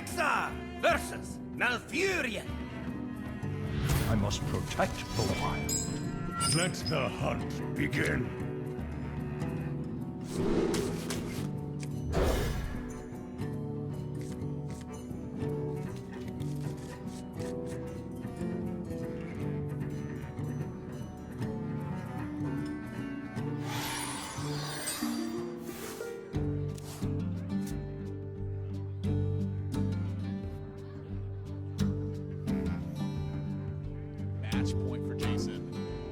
Xar versus Malfurion. I must protect the wild. Let the hunt begin. Match point for Jason.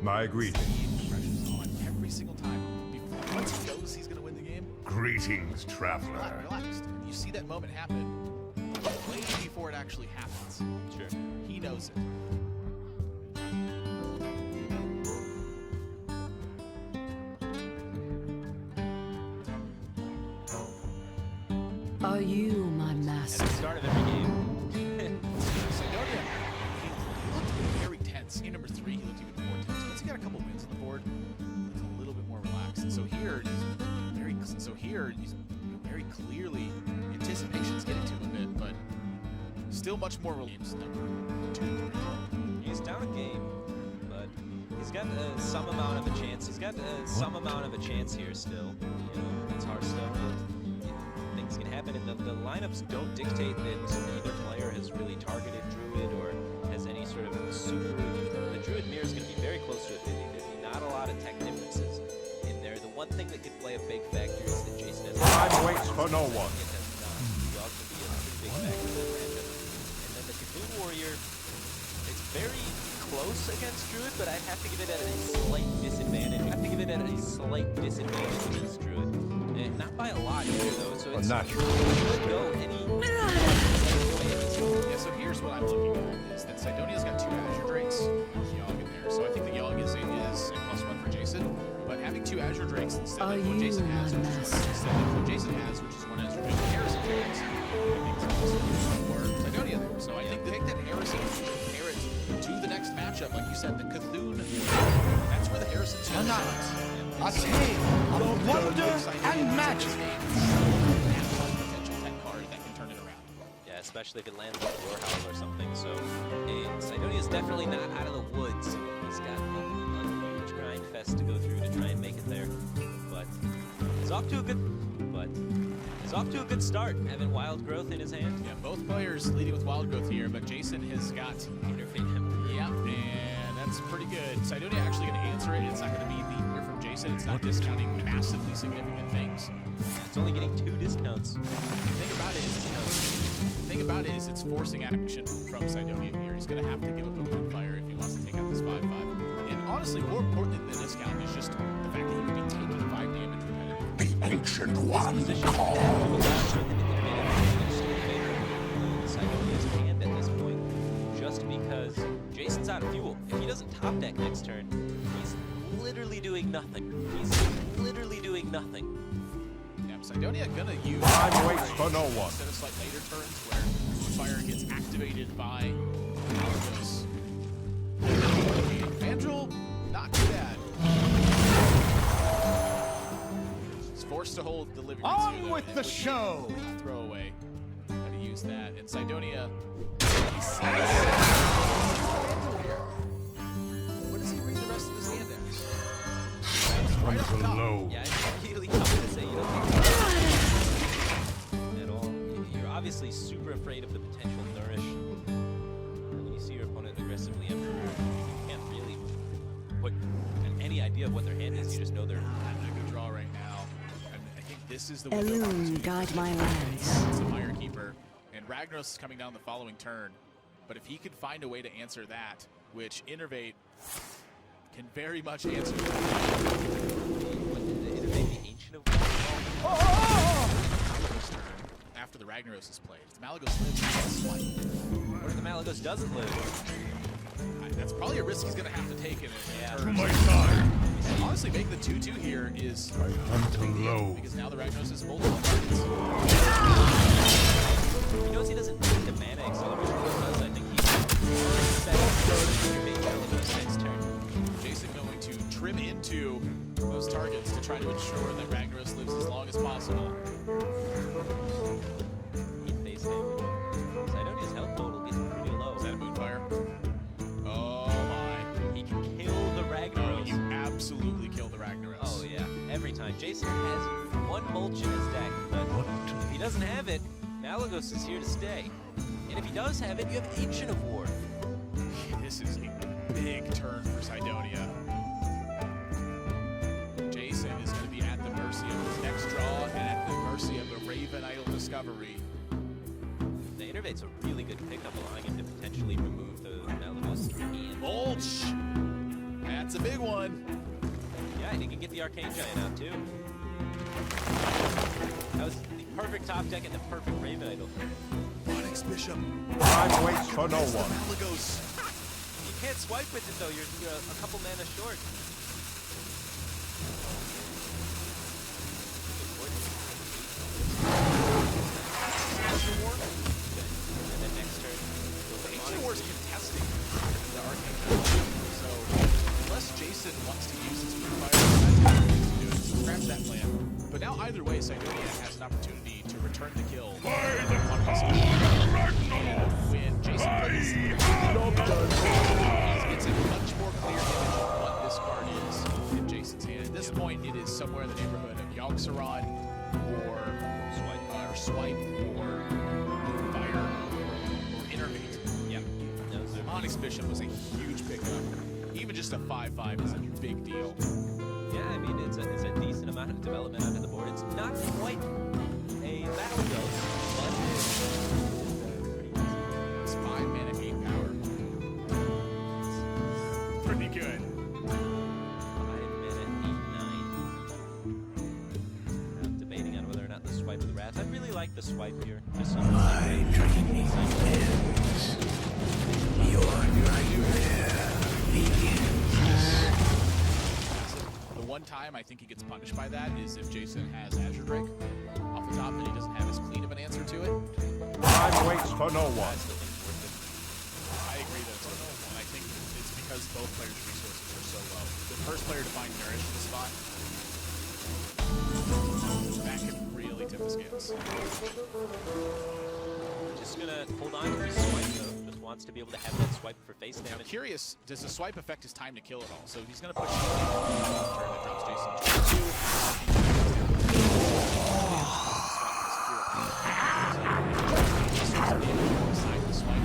My greetings. Pressure's on every single time. Once he knows he's going to win the game, Greetings, traveler. relaxed. You see that moment happen way before it actually happens. Sure. He knows it. Are you my At the master? start of every game, Sidonia, he looked very tense. Game number 3, he looked even more tense. Once he got a couple wins on the board, he looked a little bit more relaxed. And so here, he's very clearly, anticipation's getting to him a bit, but still much more games number 2 and 3. he's down a game, but he's got some amount of a chance. He's got some amount of a chance here still. You know, it's Hearthstone. Things can happen, and the lineups don't dictate that either player has really targeted Druid or has any sort of super. The Druid mirror is going to be very close to a 50-50. Not a lot of tech differences in there. The one thing that could play a big factor is that Jason has. Time waits for no one. It has not. The odds can be a pretty big factor in that matchup. And then the CThun Warrior, it's very close against Druid, but I'd have to give it at a slight disadvantage. I'd have to give it at a slight disadvantage against Druid. And not by a lot either, though. So it's Natural. could go any way. Yeah, so here's what I'm looking at, is that Sidonia's got 2 Azure Drakes, Yogg in there. So I think the Yogg is a +1 for Jason, but having 2 Azure Drakes instead Are of what Jason you has, my which is master? instead of what Jason has, which is 1 Azure Drake and Harrison Drakes, I think it's also for Sidonia there. So I think the pick that Harrison should compare it to the next matchup, like you said, the CThun, that's where the Harrison's going to shine. A tale of wonder and magic. Potential 10 card that can turn it around. Yeah, especially if it lands on Warhowl or something. So Sidonia's definitely not out of the woods. He's got a huge grind fest to go through to try and make it there. But he's off to a good start, having Wild Growth in his hand. Yeah, both players leading with Wild Growth here, but Jason has got Interfeit him. yeah, and that's pretty good. Sidonia actually going to answer it. It's not going to be the year from Jason. It's not discounting massively significant things. It's only getting 2 discounts. The thing about it is it's forcing action from Sidonia here. He's going to have to give up a Moonfire if he wants to take out this 5/5. And honestly, more important than the discount is just the fact that he would be taking 5 damage repetitively. The ancient one Sidonia's hand at this point, just because Jason's out of fuel. If he doesn't top deck next turn, he's literally doing nothing. Yeah, Sidonia gonna use Time waits for no one. instead of slight later turns where fire gets activated by Malagos. Vandal, not too bad. He's forced to hold the living On with the show. Throwaway. How to use that. And Sidonia. What does he read the rest of his hand as? Right up Until top. low. Yeah, it's really tough to say you don't at all. You're obviously super afraid of the potential nourish. And when you see your opponent aggressively Emperor, you can't really put any idea of what their hand is. You just know they're Having a good draw right now. I think this is the window of Elune, opportunity. guide my lands. It's the Fire Keeper, and Ragnaros is coming down the following turn. But if he could find a way to answer that, which Innervate can very much answer that. the Ancient of War. Malagos turn after the Ragnaros is played. If Malagos lives, he's swipe. What if the Malagos doesn't live? That's probably a risk he's going to have to take in a Yeah. To turn. my side. And honestly, making the 2/2 here is Until low. because now the Ragnaros is multiple targets. He knows he doesn't need the mana acceleration because I think he's better to make Malagos next turn. Jason going to trim into those targets to try to ensure that Ragnaros lives as long as possible. He'd face him. every time. Jason has one mulch in his deck, but if he doesn't have it, Malagos is here to stay. And if he does have it, you have Ancient of War. This is a big turn for Cydonia. Jason is going to be at the mercy of his next draw and at the mercy of a Raven Idol Discovery. The Innervate's a really good pickup, allowing him to potentially remove the Malagos and Mulch! That's a big one. yeah, and he can get the Arcane Giant out too. That was the perfect top deck and the perfect Raven Idol. Onyx Bishop. Time waits for no one. Malagos. You can't swipe with it though, you're a couple mana short. And then next turn, Ancient War's contesting the Arcane Giant. So unless Jason wants to use his Free Fire, that's what he's doing. So scratch that plan. But now either way, Cydonia has an opportunity to return the kill. When Jason plays, he gets a much more clear image of what this card is in Jason's hand. At this point, it is somewhere in the neighborhood of Yogg-Saron or Swipe or Fire or Innervate. yeah. Onyx Bishop was a huge pickup. Even just a 5/5 is a big deal. Yeah, I mean, it's a decent amount of development onto the board. It's not quite a battle build, but it's pretty decent. It's 5 mana, 8 power. Pretty good. 5 mana, 8, 9. I'm debating on whether or not the swipe of the Wrath. I really like the swipe here. Just so My training ends. Your nightmare begins. The one time I think he gets punished by that is if Jason has Azure Drake off the top and he doesn't have as clean of an answer to it. Time waits for no one. I still think it's worth it. I agree that it's a no one. I think it's because both players' resources are so low. The first player to find Nourish in the spot, that can really tip the scales. Just gonna hold on to his swipe though. Just wants to be able to have that swipe for face I'm damage. curious, does the swipe affect his time to kill at all? So he's going to push turn that drops Jason to 2.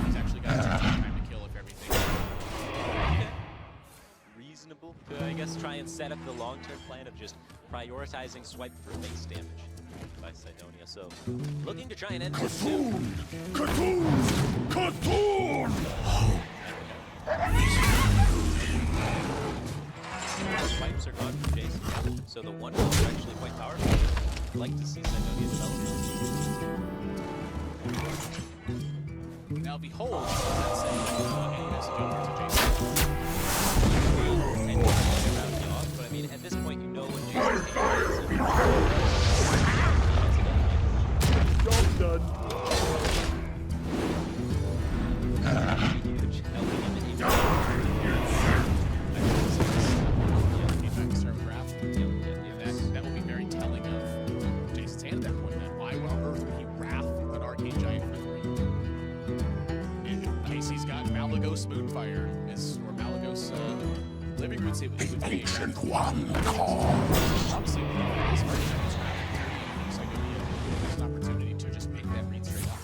He's actually got time to kill if everything. Okay. Reasonable. Could, I guess, try and set up the long-term plan of just prioritizing swipe for face damage by Cydonia. So, looking to try and end this soon. Cthulhu! Swipes are gone from Jason. So the one is actually quite powerful. I'd like to see Cydonia develop. Now, behold, that's a message over to Jason. And around Yogg, but I mean, at this point, you know what Jason's Job done. huge, helping him to That will be very telling of Jason's hand at that point. Then why on earth would he wrath an Arcane Giant for 3? In case he's got Malagos Moonfire, or Malagos Living Roots, it would be Ancient one call. obviously his Arcane Giant's wrath. Cydonia has an opportunity to just make that read straight off.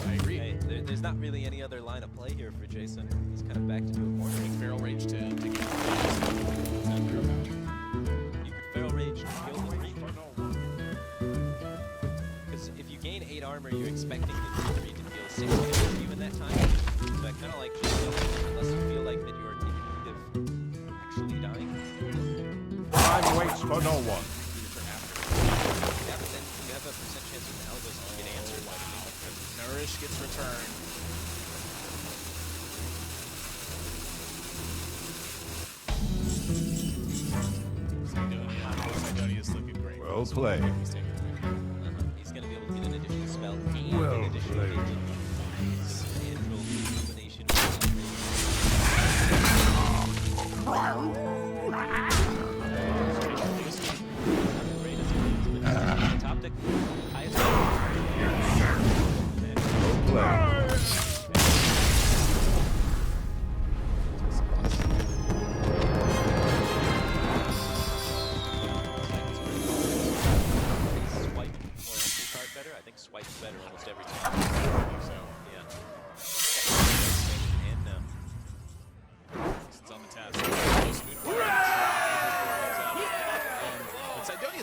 I agree. Hey, there's not really any other line of play here for Jason. He's kind of backed into a corner. Feral Rage to get You could Feral Rage to kill the Reaper. Because if you gain 8 armor, you're expecting the Reaper to deal 6 damage to you in that time. So I kind of like just unless you feel like that you're in need of actually dying. Time waits for no one. Yeah, but then you have a percent chance of Malagos to get answered by the Reaper. Nourish gets returned. Cydonia is looking great. Well played. He's taking it. He's going to be able to get an additional spell and Well an additional played. agent. It's an natural combination. Top deck, highest. Well played. white's better almost every time.